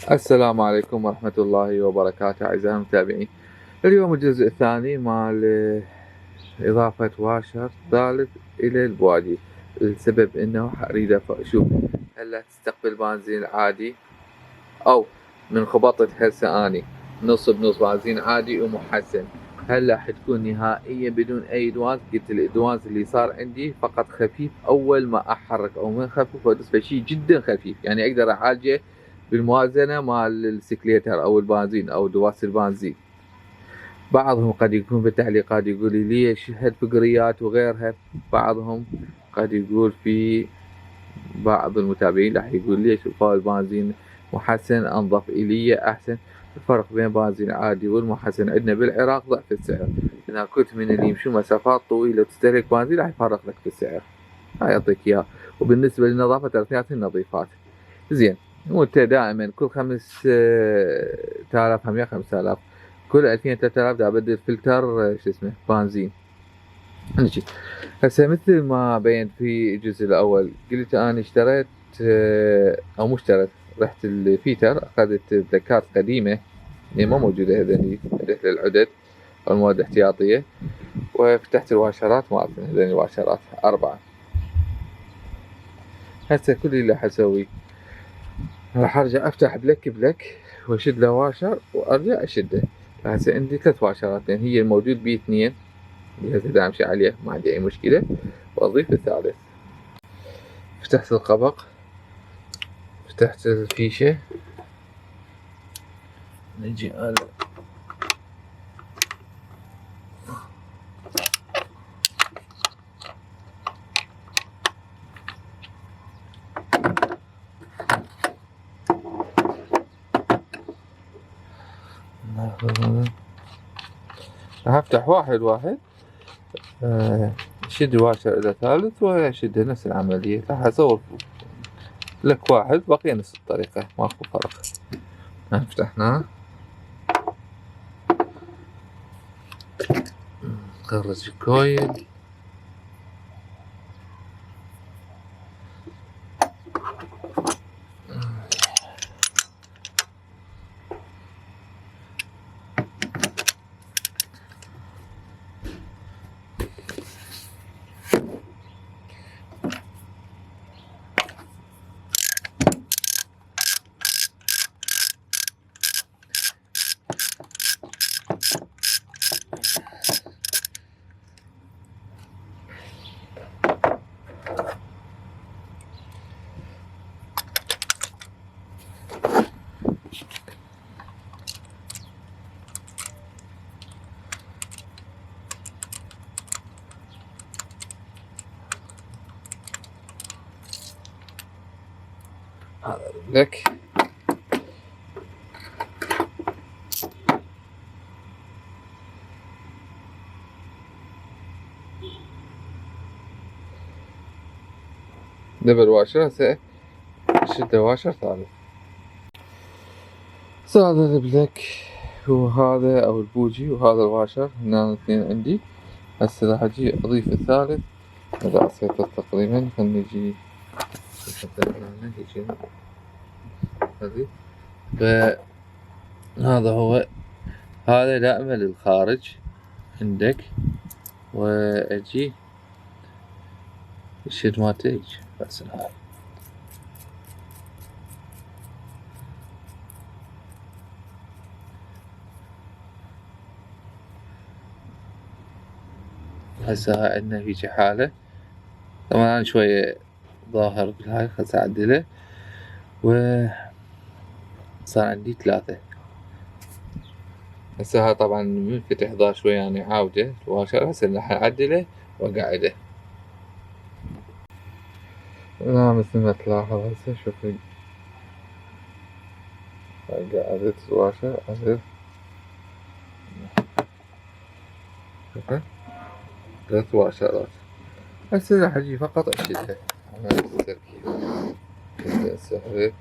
السلام عليكم ورحمة الله وبركاته أعزائي المتابعين. اليوم الجزء الثاني مال إضافة واشر ثالث إلى البوادي. السبب إنه أريد أشوف هل تستقبل بنزين عادي أو من خبطت هسه أني نص بنص بنزين عادي ومحسن، هل راح تكون نهائيا بدون أي دوانز؟ قلت الدوانز اللي صار عندي فقط خفيف أول ما أحرك أو من خفيف وأدوس شيء جدا خفيف، يعني أقدر أعالجه بالموازنة مال السكليتر أو البنزين أو دواسة البنزين. بعضهم قد يكون بالتعليقات يقول لي ليش هالفقريات وغيرها، بعضهم قد يقول في بعض المتابعين راح يقول ليش البنزين محسن انظف الي احسن. الفرق بين بنزين عادي والمحسن عندنا بالعراق ضعف السعر، اذا كنت من اللي يمشون مسافات طويله وتستهلك بنزين راح يفرق لك في السعر، هاي يعطيك اياه. وبالنسبه للنظافه ترى اثنيناتهم نظيفات زين. وانت دائما كل 5000 هم 5000 كل 2000 3000 دا ابدل فلتر شو اسمه بنزين. نجي هسه مثل ما بينت في الجزء الاول، قلت انا اشتريت او مو اشتريت، رحت الفيتر اخذت بلاكات قديمه اللي ما موجوده هذني، رحت للعدد او المواد الاحتياطيه وفتحت الواشرات مالتنا هذني الواشرات 4. هسه كل اللي راح اسوي راح ارجع افتح بلك بلك واشد له واشر وارجع اشده. هسه عندي 3 واشرات لان هي الموجود بيه 2 اللي هسه دا امشي عليه ما عندي اي مشكله، واضيف الثالث. فتحت القبق، فتحت الفيشه، نجي على راح افتح واحد واحد، شد واشر الى ثالث واشد نفس العملية. راح اصور لك واحد بقي نفس الطريقة ماكو فرق. فتحناه، نخرج الكويل، هذا لك. دبل واشر هسه شد واشر ثالث. هذا البلك وهذا او البوجي وهذا الواشر، هنا الاثنين عندي. هسه راح اجي اضيف الثالث، اذا عصيته تقريبا خلني نجي هذه. فهذا هو، هذا دائما للخارج عندك، واجي الشد مالته بس هاي. هسه هاي عندنا هيجي حالة، طبعا انا شوية ظاهر بالهاي خلص اعدله، و صار عندي 3. هسه هاي طبعا منفتح ضاع شوية يعني عاوجة الواشر، هسه راح اعدله واقعده. لا مثل ما تلاحظ هسه شوف قعدت الواشر عدل، شوفه 3 واشرات. هسه راح اجي فقط اشدها على التركيب. هسه هذي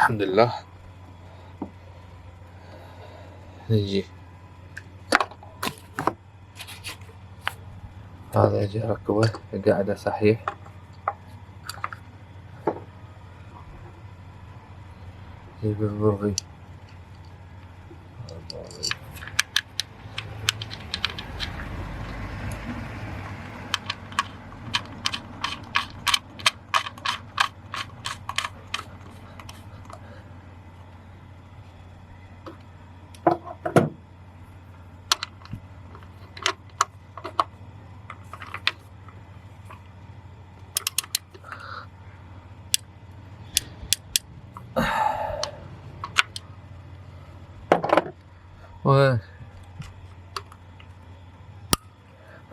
الحمد لله. نجي هذا اجي اركبه قاعدة صحيح. جيب البرغي.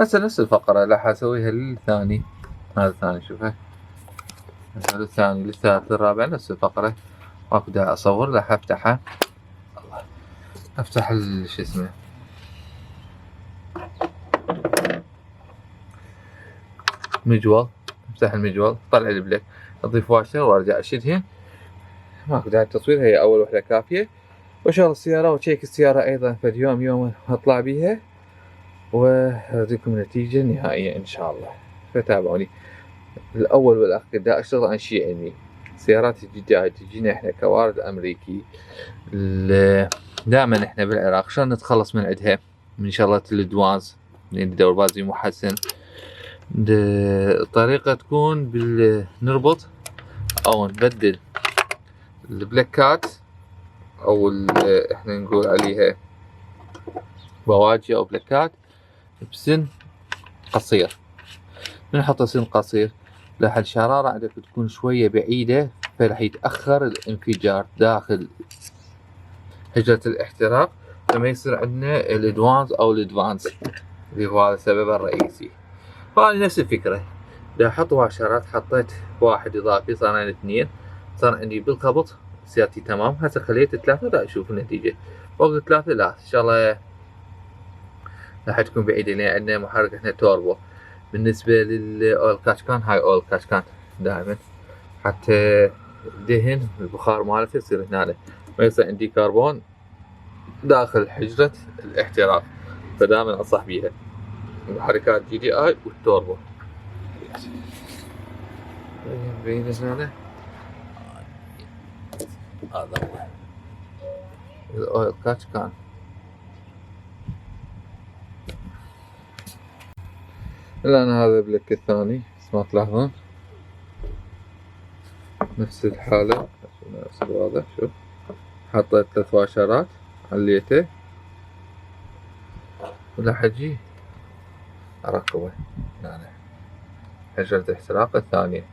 هسه نفس الفقرة راح اسويها للثاني. هذا الثاني شوفه، هذا الثاني للثالث للرابع نفس الفقرة. ماكو داعي اصور، راح افتحها. الله، افتح شو اسمه مجول، افتح المجول، طلع البلك، اضيف واشر وارجع اشدهن. ماكو داعي التصوير، هي اول وحدة كافية. واشغل السيارة وتشيك السيارة ايضا في يوم اطلع بيها واريكم النتيجة النهائية ان شاء الله. فتابعوني. الاول والاخير دا اشتغل عن شيء علمي. السيارات الجديدة تجينا احنا كوارد امريكي، دائما احنا بالعراق شلون نتخلص من عندها، من شغلة الادوانز، لان دور بازي محسن. الطريقة تكون نربط او نبدل البلكات او احنا نقول عليها بواجي او بلكات بسن قصير. نحط سن قصير راح الشرارة عندك تكون شوية بعيدة، فراح يتأخر الانفجار داخل حجرة الاحتراق، فما يصير عندنا الادوانز او الادفانس اللي هو هذا السبب الرئيسي. فهذه نفس الفكرة. دا احط واشرات، حطيت واحد اضافي صار عندي 2، صار عندي بالخبط سيارتي تمام. هسه خليت 3 دا اشوف النتيجة. فوق 3 لا ان شاء الله راح تكون بعيدة، لان عندنا محرك احنا توربو. بالنسبة للاول كاتشكان، هاي اول كاتشكان دائما حتى دهن البخار مالته يصير هنا، ما يصير عندي كربون داخل حجرة الاحتراق. فدائما انصح بيها المحركات جي دي اي والتوربو. بين هنا هذا هو الاويل كاتشكان. الان هذا بلك الثاني بس ما تلاحظون نفس الحالة، نفس الوضع. شوف حطيت 3 واشرات، عليته وراح اجي اركبه هنا حجرة الاحتراق الثانية.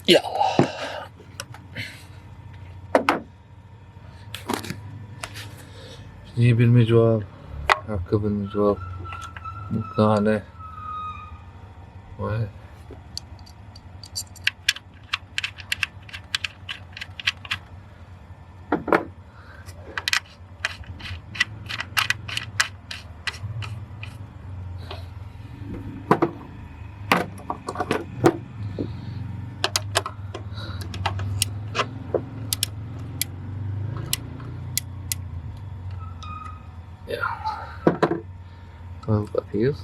يلا جيب المجوار، ركب المجوار مكانه الغطيس.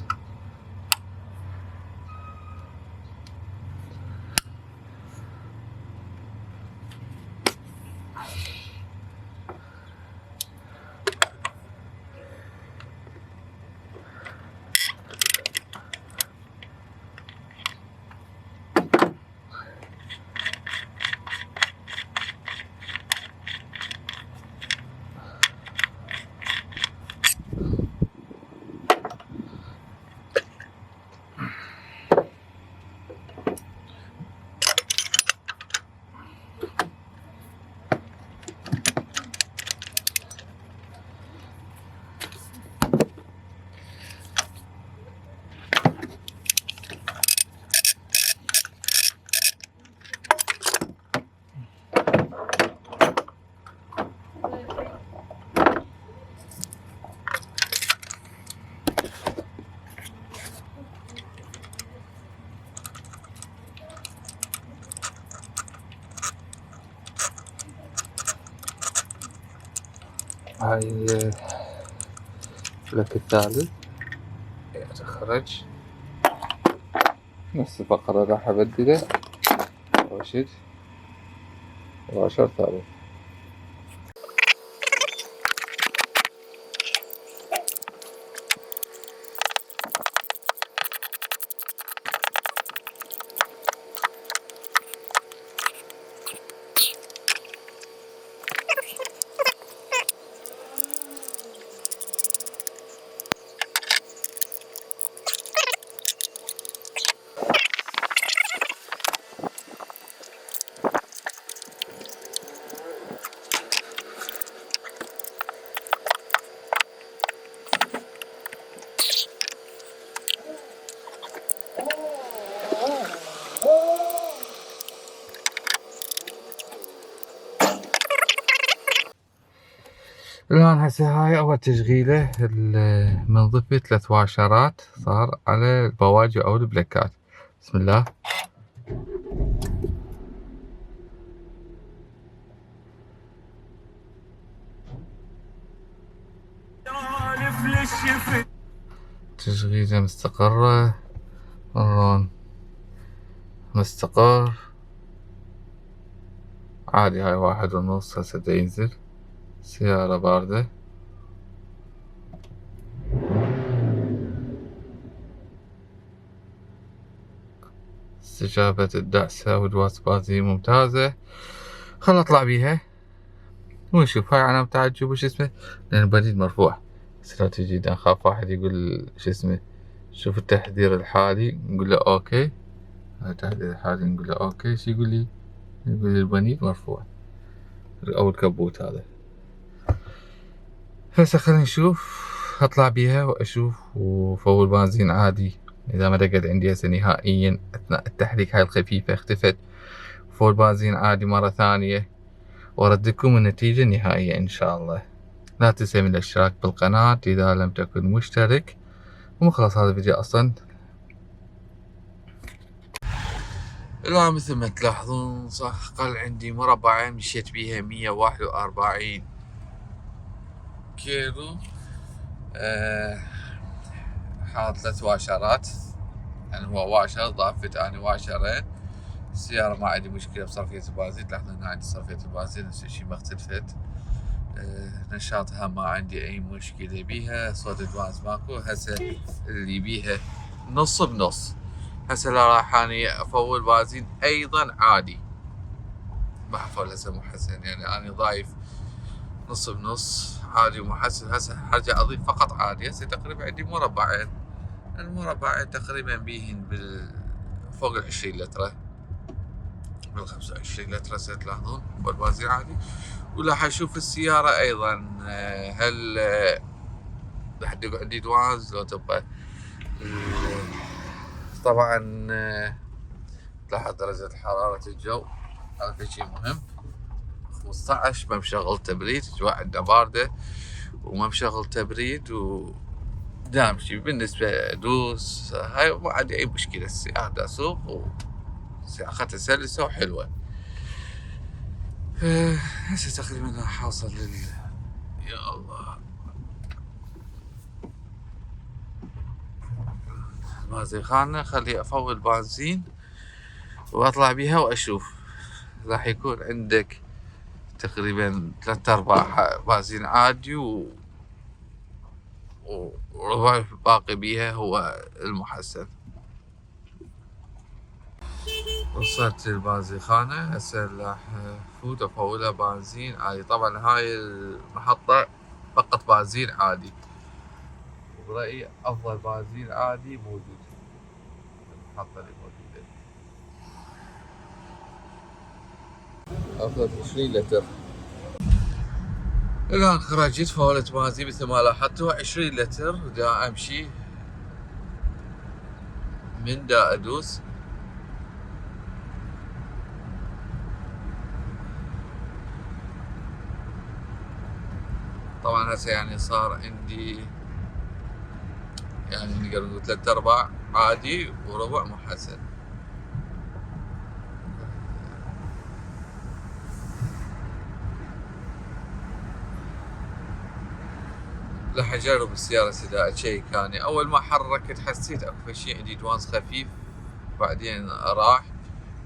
هاي الفلك الثالث يتخرج، نفس الفقرة راح أبدله وأشد وعشر ثالث. الآن هسه هاي أول تشغيلة المنظفة 3 واشرات صار على البواجي أو البلكات. بسم الله. تشغيلة مستقرة، الرون مستقر عادي. هاي 1.5 هسه دا ينزل. سيارة باردة. استجابة الدعسة والواس بازي ممتازة. خل اطلع بيها ونشوف. هاي علامة تعجب وش اسمه، لأن البريد مرفوع. استراتيجي دا نخاف واحد يقول شو اسمه شوف التحذير الحالي، نقول له اوكي. هاي التحذير الحالي نقول له اوكي. شو يقول لي؟ يقول لي البريد مرفوع او الكبوت هذا. هسه خلينا نشوف. اطلع بيها واشوف وفول بنزين عادي. اذا ما رقد عندي هسه نهائيا اثناء التحريك هاي الخفيفة اختفت، فول بنزين عادي مرة ثانية، واردكم النتيجة النهائية ان شاء الله. لا تنسى من الاشتراك بالقناة اذا لم تكن مشترك. ومخلص هذا الفيديو اصلا. الآن مثل ما تلاحظون صح قل عندي مربعة مشيت بيها 141 كيلو. حاط 3 واشرات، يعني هو واشر ضافت أنا واشرين. السيارة ما عندي مشكلة بصرفية البنزين. تلاحظون هنا عندي صرفية البنزين نفس الشي ما اختلفت. نشاطها ما عندي أي مشكلة بيها. صوت الجواز ماكو. هسه اللي بيها نص بنص. هسه لا راح اني افول بنزين ايضا عادي. ما حفول هسه محسن، يعني انا ضايف نص بنص عادي ومحسن. هسه حرجع اضيف فقط عادي. هسه تقريبا عندي مربعين. المربعين تقريبا بيهن فوق 20 لتر، بال 25 لتر. هسه تلاحظون والبنزين عادي. وراح اشوف السيارة ايضا هل راح تقعد عندي دواز لو تبقى. طبعا تلاحظ درجة حرارة الجو، هذا شيء مهم. 15 ما مشغل تبريد، الجو عندنا باردة وما مشغل تبريد ودامشي. بالنسبة ادوس هاي ما عندي اي مشكلة. السيارة دا اسوق وسياقتها سلسة وحلوة. هسه تقريبا راح اوصل يا الله بازيخانة، خلي افول بنزين واطلع بيها واشوف. راح يكون عندك تقريبا 3/4 بنزين عادي وربع باقي بيها هو المحسن. وصلت البازيخانة، هسه راح افوت افولها بنزين عادي. طبعا هاي المحطة فقط بنزين عادي، برأيي افضل بنزين عادي موجود المحطة اللي موجودة. اخذ 20 لتر. الان خرجت فولت بنزين مثل ما لاحظتوا 20 لتر. دا امشي من دا ادوس. طبعا هسه يعني صار عندي يعني نقدر نقول 3/4 عادي وربع محسن. راح اجرب السيارة سدا اشيك. اني اول ما حركت حسيت اكو شيء عندي دوانس خفيف، بعدين راح.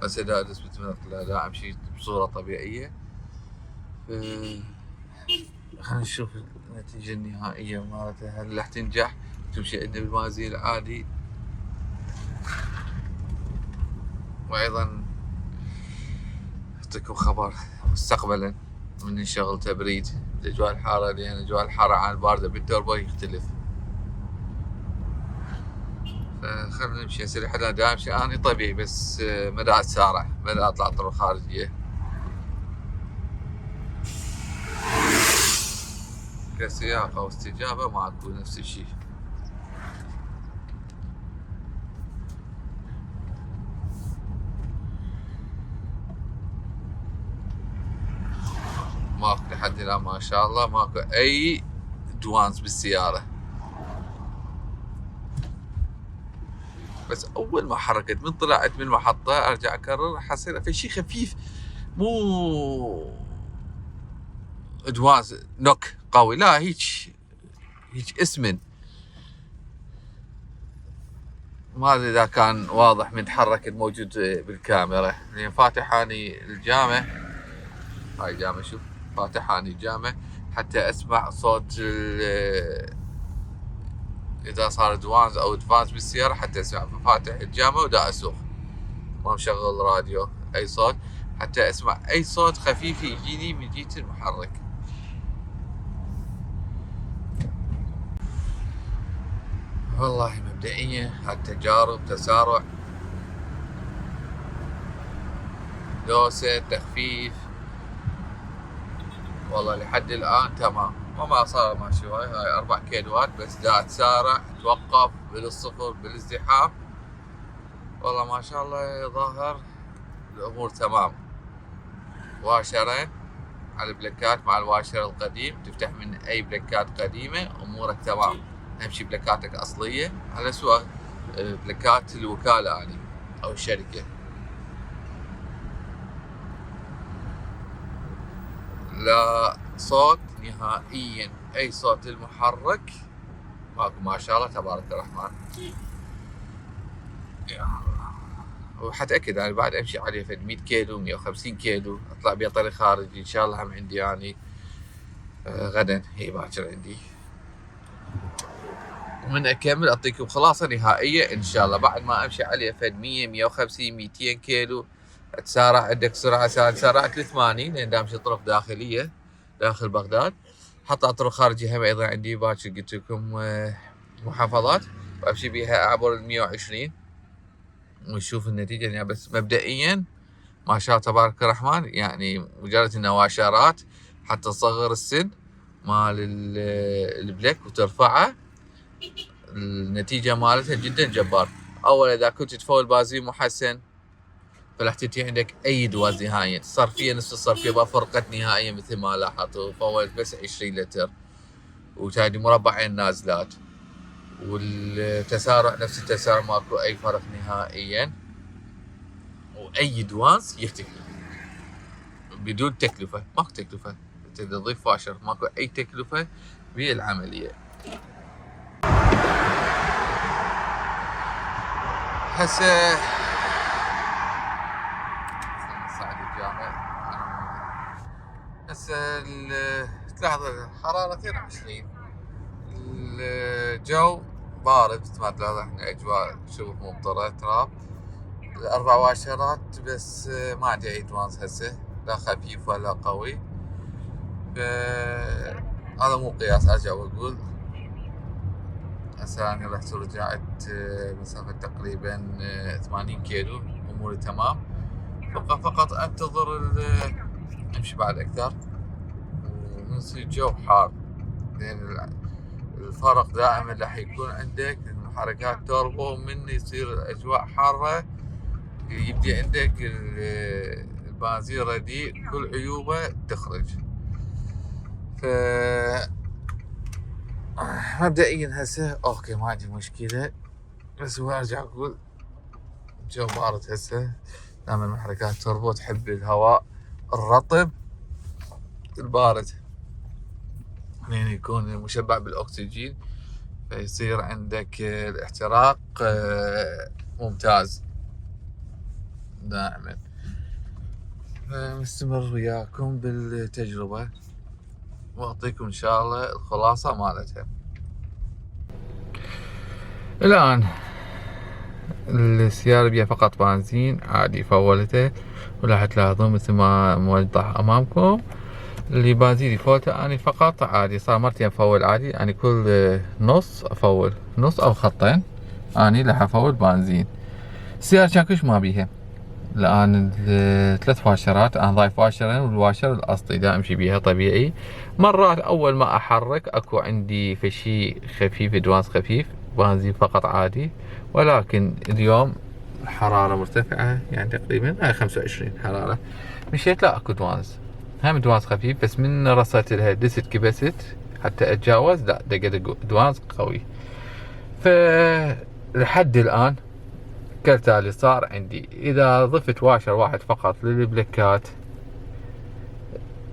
هسه دا ادوس بالمنقلة، دا امشي بصورة طبيعية. خلينا نشوف النتيجة النهائية مالتها، هل راح تنجح تمشي عندنا بالبنزين العادي. وايضا اعطيكم خبر مستقبلا من نشغل تبريد بالاجواء الحارة، لان الاجواء الحارة عن الباردة بالتوربو يختلف. فخلنا نمشي هسه لحد الان دا امشي اني طبيعي، بس مدى اتسارع، مدى اطلع طرق خارجية. كسياقة واستجابة ماكو نفس الشيء. ماكو لحد الان ما شاء الله ماكو اي دوانس بالسيارة. بس اول ما حركت من طلعت من المحطة ارجع اكرر حسيت في شيء خفيف، مو ادواز نوك قوي، لا هيك اسمن. ما ادري اذا كان واضح من تحرك الموجود بالكاميرا، لان فاتح اني الجامع. هاي جامع، شوف فاتح اني الجامع حتى اسمع صوت اذا صار دوانز او ادفانس بالسيارة حتى اسمع. ففاتح الجامع ودا اسوق، ما مشغل راديو اي صوت حتى اسمع اي صوت خفيف يجيني من جهة المحرك. والله مبدئيا هالتجارب تسارع، دوسة، تخفيف، والله لحد الان تمام. وما صار ماشي هاي 4 كيلوات بس دا تسارع توقف بالصفر بالازدحام. والله ما شاء الله ظاهر الامور تمام. واشرين على البلكات مع الواشر القديم، تفتح من اي بلكات قديمة امورك تمام. امشي بلكاتك اصلية على سوى بلكات الوكالة يعني او الشركة. لا صوت نهائيا، اي صوت المحرك ماكو ما شاء الله تبارك الرحمن. يا الله. وحتأكد يعني بعد امشي عليه فد 100 كيلو 150 كيلو اطلع بيه طريق خارجي ان شاء الله. هم عندي يعني غدا هي باكر عندي. ومن اكمل اعطيكم خلاصة نهائية ان شاء الله. بعد ما امشي عليه فد 100 150 200 كيلو تسارع عندك سرعة. سارعت ل 80 لان دا امشي طرق داخلية داخل بغداد. حتى طرق خارجي هم ايضا عندي باكر قلت لكم محافظات، وامشي بيها اعبر ال 120 ونشوف النتيجة يعني. بس مبدئيا ما شاء الله تبارك الرحمن، يعني مجرد النواشرات حتى تصغر السن مال البلك وترفعه، النتيجة مالتها جدا جبار. اولا اذا كنت تفول بنزين محسن فراح تنتهي عندك اي دواز نهائيا. الصرفية نفس الصرفية ما فرقت نهائيا مثل ما لاحظتوا. فولت بس 20 لتر وتاني مربعين نازلات، والتسارع نفس التسارع ماكو اي فرق نهائيا. واي دوانس يختفي بدون تكلفة، ماكو تكلفة. تضيف واشر ماكو اي تكلفة بالعملية. هسه صعد الجامع. هسه تلاحظ الحرارة 22، الجو بارد مثل ما تلاحظ احنا اجواء شبه ممطرة تراب. الاربع واشرات بس ما عندي اي ادوانس هسه، لا خفيف ولا قوي. هذا مو قياس، ارجع واقول هسه انا رحت ورجعت مسافة تقريبا 80 كيلو، اموري تمام. فقط انتظر امشي بعد اكثر ونصير الجو حار، لان الفرق دائما راح يكون عندك محركات توربو، من يصير الاجواء حاره يبدي عندك البنزين رديء كل عيوبه تخرج. ف مبدئيا هسه اوكي ما عندي مشكله، بس هو ارجع اقول الجو بارد هسه. دائما محركات توربو تحب الهواء الرطب البارد، لين يكون مشبع بالاكسجين فيصير عندك الاحتراق ممتاز دائما. مستمر وياكم بالتجربة واعطيكم ان شاء الله الخلاصة مالتها. الان السيارة بيها فقط بنزين عادي فولته، وراح تلاحظون مثل ما موضح امامكم اللي بنزيني فولته اني فقط عادي. صار مرتين افول عادي، يعني كل نص افول نص او خطين اني راح افول بنزين. السيارة شاكوش ما بيها الان ثلاث واشرات، انا ضايف واشرين والواشر الاصلي دا امشي بيها طبيعي. مرات اول ما احرك اكو عندي فشي خفيف، ادوانس خفيف بنزين فقط عادي، ولكن اليوم الحرارة مرتفعة يعني تقريبا 25 حرارة، مشيت لا اكو ادوانس، هم ادوانس خفيف. بس من رصت لها دست كبست حتى اتجاوز لا دقت ادوانس قوي. فلحد الان كالتالي صار عندي اذا ضفت واشر واحد فقط للبلكات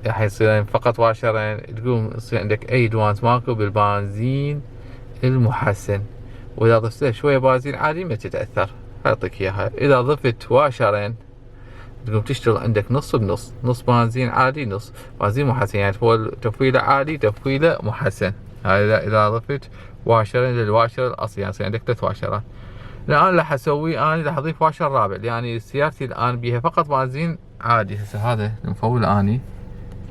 راح يصير فقط واشرين، تقوم يصير عندك اي ادوانس ماكو بالبنزين المحسن. واذا ضفت له شويه بنزين عادي ما تتاثر، اعطيك اياها. اذا ضفت واشرين تقوم تشتغل عندك نص بنص، نص بنزين عادي نص بنزين محسن، يعني تفويله عادي تفويله محسن. هاي اذا ضفت واشرين للواشر الاصلي، يعني يصير عندك ثلاث واشرات. الان راح اسوي اني راح اضيف واشر رابع، يعني سيارتي الان بيها فقط بنزين عادي. هسه هذا المفول اني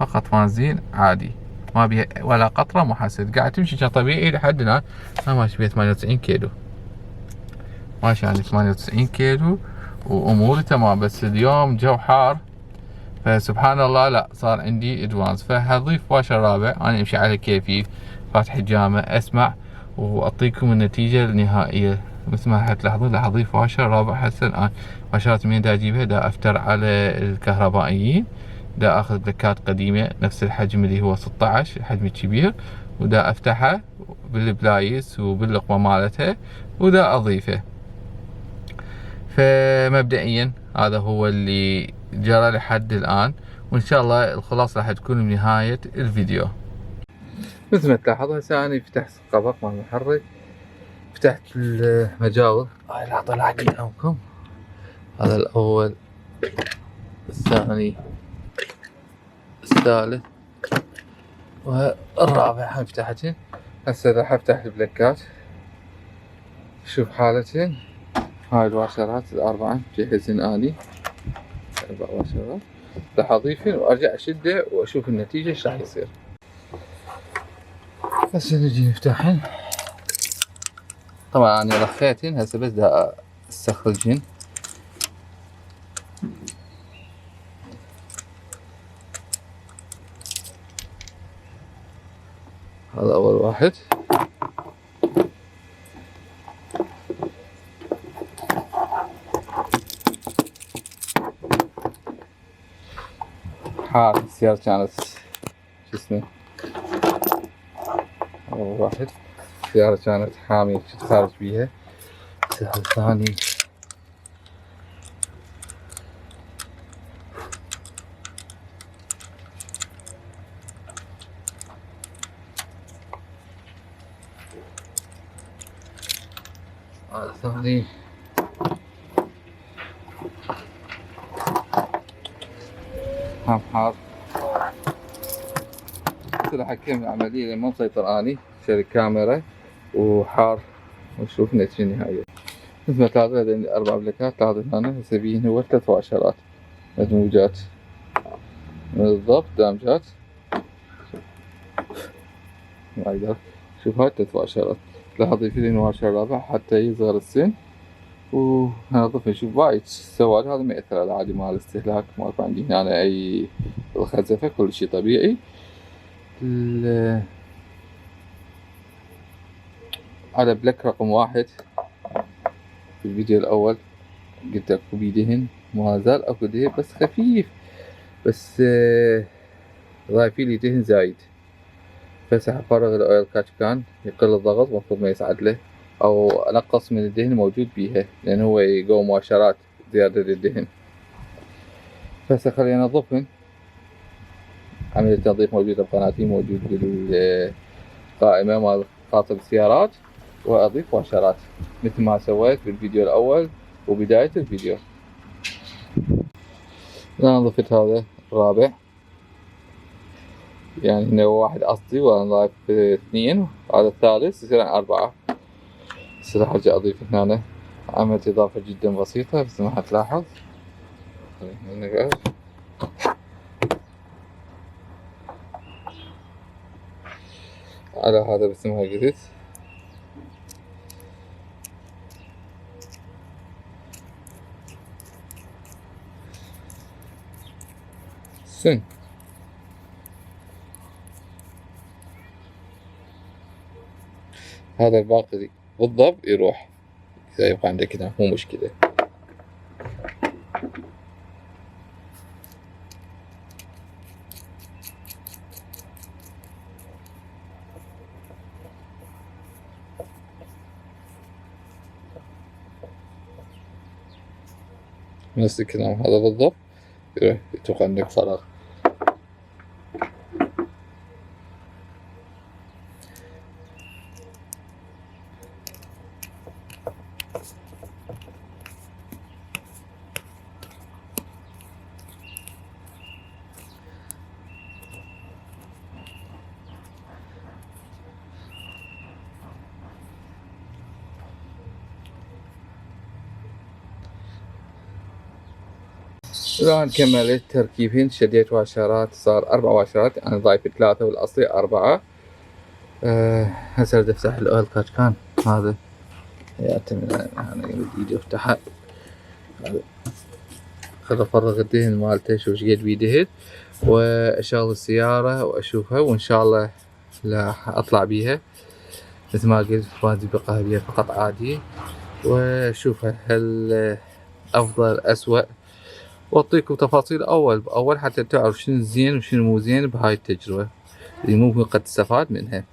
فقط بنزين عادي، ما بيها ولا قطره محسن، قاعد تمشي كطبيعي لحد الان. انا ماشي بيها 98 كيلو، ماشي عندي 98 كيلو واموري تمام. بس اليوم جو حار فسبحان الله لا صار عندي ادوانس، فهضيف واشر رابع. انا امشي على كيفي، فاتح الجامع اسمع واعطيكم النتيجه النهائيه. مثل ما تلاحظون راح اضيف واشر رابع. هسه الان واشرات من دا اجيبها، دا افتر على الكهربائيين، دا اخذ بلكات قديمه نفس الحجم اللي هو 16 الحجم الكبير، ودا افتحها بالبلايس وباللقمه مالتها ودا اضيفه. فمبدئيا هذا هو اللي جرى لحد الان، وان شاء الله الخلاصه راح تكون بنهايه الفيديو. مثل ما تلاحظوا هسه اني فتحت القبق مال المحرك، فتحت المجاور. هاي راح اطلع قدامكم، هذا الاول الثاني الثالث والرابع هم فتحتهن. هسه راح افتح البلكات شوف حالتهن. هاي الواشرات الاربعه جهزن اني 4 واشرات، راح اضيفهن وارجع اشده واشوف النتيجه ايش راح يصير. هسه نجي نفتحهن. طبعا انا رخيتهن هسه بس دا استخرجهن. هذا اول واحد. حار السيارة كانت شو اسمه، اول واحد السيارة كانت حامية كنت خارج بيها. السيارة الثاني هذا الثاني الفحم حار. راح أكمل العملية لأن ما مسيطر أني، شاري كاميرا وحار ونشوف نتيجة النهائية. مثل ما تلاحظون هذين 4 بلكات، لاحظون هنا هسه بيهن هو 3 واشرات مدموجات بالضبط دامجات. ما أقدر شوف هاي 3 واشرات، لاحظ يفيدني واشر رابع حتى يصغر السن ونظف نشوف وايد سواد. هذا ما يأثر على عادي مال الاستهلاك، ماكو عندي هنا أي خزفة، كل شي طبيعي. هذا بلك رقم 1 في الفيديو الأول قلت اكو بيه دهن، ما زال اكو دهن بس خفيف، بس ضايفين لي دهن زايد. فهسه افرغ الاويل كاتشكان يقل الضغط، المفروض ما يصعد له، او انقص من الدهن موجود بيها لان هو يقوم مؤشرات زيادة للدهن. فهسه خلينا ننظفهن. عملية تنظيف موجودة بقناتي، موجود بالقائمة مال خاطب السيارات، واضيف مؤشرات مثل ما سويت بالفيديو الاول وبداية الفيديو. أنا ضفت هذا الرابع، يعني هنا 1 أصلي وأنا ضايف 2، وهذا الثالث يصير 4. هسه راح أرجع أضيف هنا. عملت إضافة جدا بسيطة بس ما حتلاحظ. على هذا بس ما قلت سن. هذا الباقي بالضبط يروح، إذا يبقى عندك هنا مو مشكلة. نفس الكلام هذا بالضبط يروح، يتوقع عندك فراغ. الآن كملت تركيبهن، شديت واشرات صار 4 واشرات، أنا ضايف 3 والأصلي 4. هسه بدي أفتح الأويل كاتشكان هذا، يعتمد أنا بإيدي أفتحها. خل أفرغ الدهن مالته، شوف ايش قد بيه دهن، وأشغل السيارة وأشوفها، وإن شاء الله راح أطلع بيها مثل ما قلت ما بقى بيها فقط عادية، وأشوفها هل أفضل أسوأ، وأعطيكم تفاصيل أول بأول حتى تعرف شنو زين وشنو مو زين بهاي التجربة اللي ممكن قد تستفاد منها.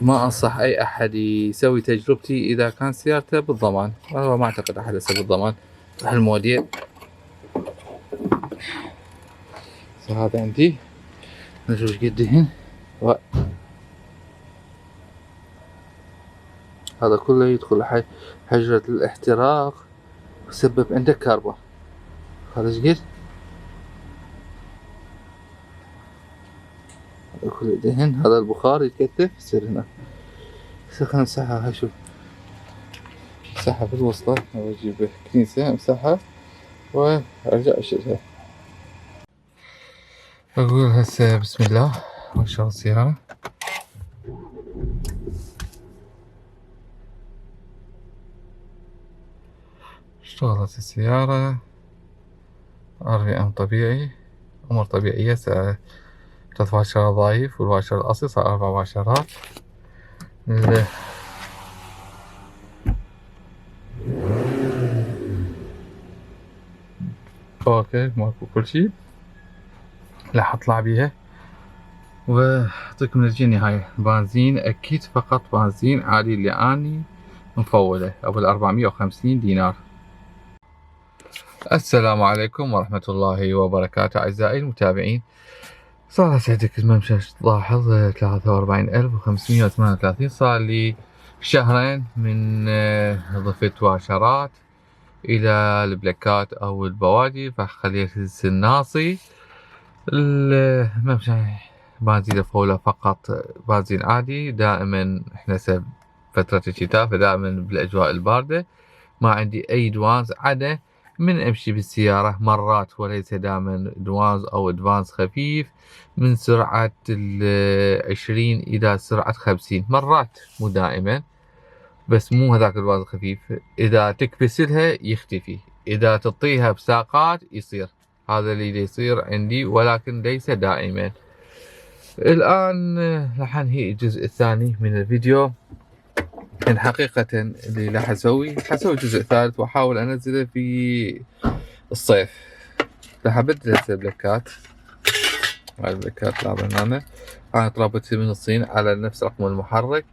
ما أنصح أي أحد يسوي تجربتي إذا كان سيارته بالضمان، أنا ما أعتقد أحد يسوي بالضمان هالموديل. هذا عندي نشوف ايش قد دهن، هذا كله يدخل حجرة الاحتراق ويسبب عندك كربون. هذا ايش قد، هذا كله دهن، هذا البخار يتكثف يصير هنا. هسه خلنا نمسحها، هاي شوف امسحها بالوسطى، اجيب كنيسة امسحها وارجع اشيلها. اقول هسه بسم الله واشغل السيارة. اشتغلت السيارة، RPM طبيعي، أمور طبيعية. 3 واشرات ضايف والواشر الأصلي صار 4 واشرات. اوكي ماكو كل شي، راح اطلع بيها واعطيكم النتيجة. هاي بنزين اكيد، فقط بنزين عادي اللي اني مفوله ابو 450 دينار. السلام عليكم ورحمة الله وبركاته اعزائي المتابعين. صارت عندك الممشى تلاحظ 43,538، صار لي شهرين من ضفت واشرات إلى البلاكات أو البوادي، فخليه الناصي بنزين فولة فقط، بنزين عادي. دائما احنا فترة الشتاء، فدائما بالأجواء الباردة ما عندي أي ادفانس عدا من أمشي بالسيارة مرات، وليس دائما ادفانس أو ادفانس خفيف من سرعة 20 إلى سرعة 50 مرات، مو دائما، بس مو هذاك الادفانس الخفيف. إذا تكبس لها يختفي، إذا تعطيها بساقات يصير. هذا اللي يصير عندي، ولكن ليس دائما. الآن راح أنهي الجزء الثاني من الفيديو. حقيقة اللي راح أسوي جزء ثالث وأحاول أنزله في الصيف. راح أبدل البلاكات، هاي البلاكات لازم أنا ترابط من الصين على نفس رقم المحرك،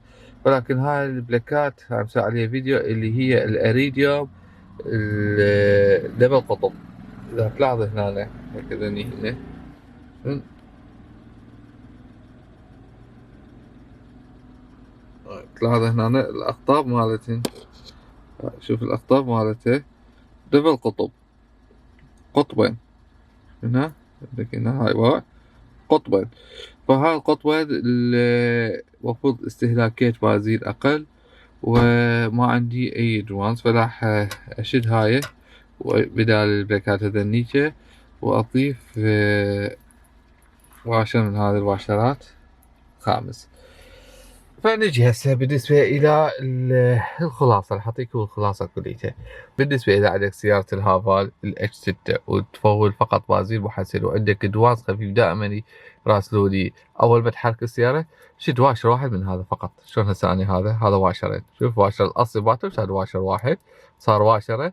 ولكن هاي البلاكات راح أسوي عليها فيديو اللي هي الأريديوم دبل قطب. إذا تلاحظ هنا هكذا هنا تلاحظ هنا الأقطاب مالتهن، شوف الأقطاب مالته دبل قطب، قطبين هنا، عندك هنا هاي قطبين. فهاي القطبين المفروض استهلاكية بنزين أقل، وما عندي أي ادفانس، فراح أشد هاي بدال البلاكات هذنيكة، وأضيف واشر من هذه الواشرات خامس. فنجي هسه بالنسبة إلى الخلاصة، راح أعطيكم الخلاصة كليتها. بالنسبة إذا عندك سيارة الهافال الاتش 6 وتفول فقط بنزين محسن، وعندك ادفانس خفيف دائما يراسلوني أول ما تحرك السيارة، شد واشر واحد من هذا فقط. شلون هسه أنا هذا واشرين، شوف واشر الأصلي مالته صار واشر واحد، صار واشرة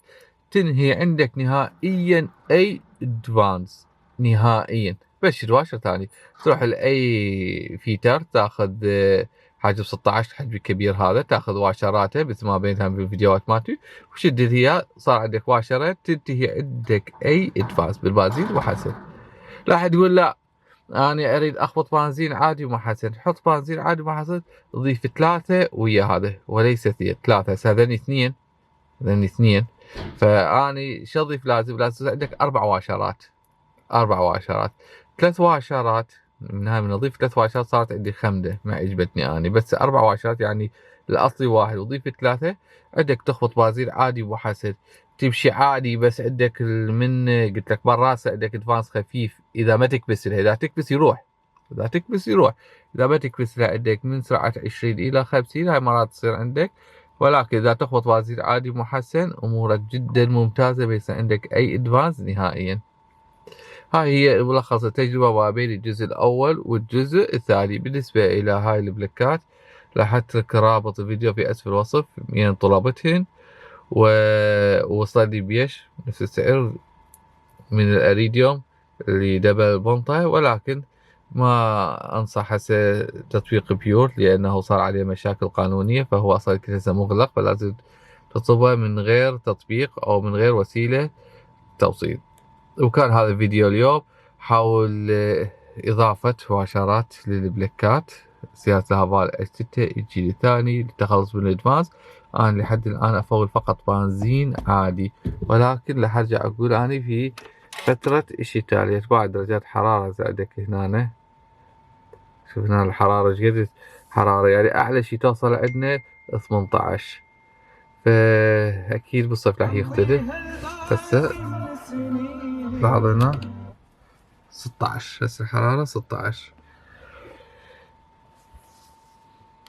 تنهي عندك نهائيا أي ادفانس نهائيا. بس شد واشر ثاني، تروح لأي فيتر تاخذ حجم 16 حجم كبير، هذا تاخذ واشراته مثل ما بينها بالفيديوهات مالتي، وشد هي صار عندك واشرة تنتهي عندك اي ادفانس بالبنزين وحسن. راح تقول لا انا اريد اخبط بنزين عادي ومحسن، حط بنزين عادي ومحسن، ضيف 3 ويا هذا وليس 3، هذني 2، هذني 2. فاني شو اضيف؟ لازم عندك 4 واشرات، 3 واشرات من هاي، من اضيف 3 واشرات صارت عندي 5 ما عجبتني اني، بس 4 واشرات يعني الاصلي 1 وضيف 3، عندك تخبط بنزين عادي وحسن، تمشي عادي. بس عندك من قلت لك مرات عندك ادفانس خفيف، اذا ما تكبس لها، اذا تكبس يروح، اذا ما تكبس لها عندك من سرعة 20 الى 50، هاي مرات تصير عندك. ولكن اذا تخبط بنزين عادي محسن امورك جدا ممتازة، ليس عندك اي ادفانس نهائيا. هاي هي ملخص التجربة ما بين الجزء الأول والجزء الثاني. بالنسبة إلى هاي البلاكات راح أترك رابط الفيديو في أسفل الوصف من طلبتهن، ووصلني بيش نفس السعر من الأريديوم اللي دبل بنطة، ولكن ما أنصح هسه تطبيق بيور لأنه صار عليه مشاكل قانونية، فهو أصلا هسه مغلق، فلازم تطلبه من غير تطبيق أو من غير وسيلة توصيل. وكان هذا الفيديو اليوم حاول إضافة واشرات للبلاكات سيارة الهافال اتش 6 الجيل الثاني للتخلص من الادفانس. أنا لحد الآن أفول فقط بنزين عادي، ولكن راح أرجع أقول أنا في فترة الشتاء لأربع درجات حرارة عندك هنا. شوف هنا الحرارة ايش حرارة، يعني أعلى شي توصل عندنا 18، فأكيد بالصيف راح يختلف. هسه لاحظ هنا 16، هسه الحرارة 16.